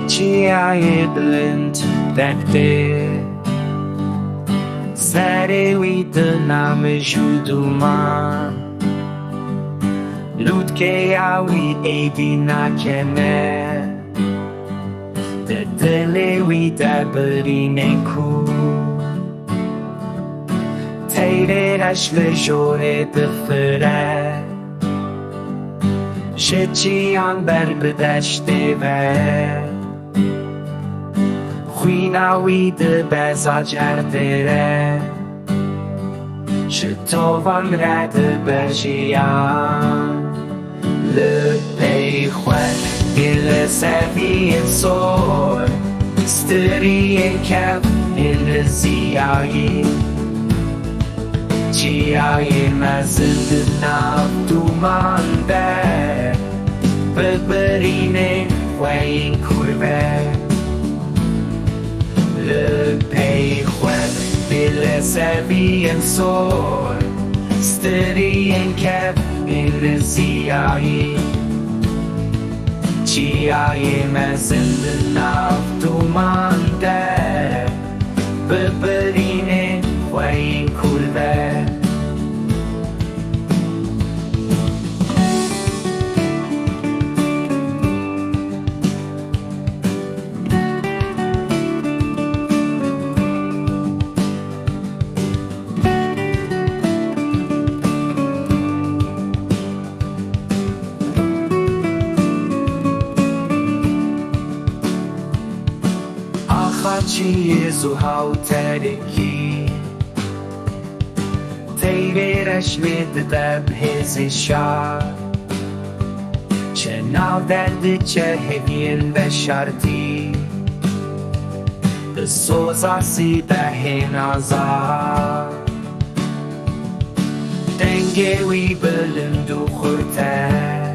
Çiyayê bilind derde Serê wî di namij û dûman Lûtkeya wî êdî nakene Di dilê wî de birînên ku Teyrê reş li jorê difire Ji çiyan ber bi deştê ve Xwîna wî dibe zac erdê Ji tovan re dibe jiyan Lûtkeya dilê zeviyên sor Stiriyên kevn riziyayî Çiyayê mezin di nav dûman de Bi birînên xweyên kurve Lûtkeya dilê zeviyên sor Stiriyên kevn riziyayî Çiyayê mezin di nav dûman de Bi birînên xweyên kurve çiyê zuha û terikî Teyrê reş lê dide hêzê şar Çenav derdiçe heviyên veşartî Di sozasî dehên azar Dengê wî bilind û xurte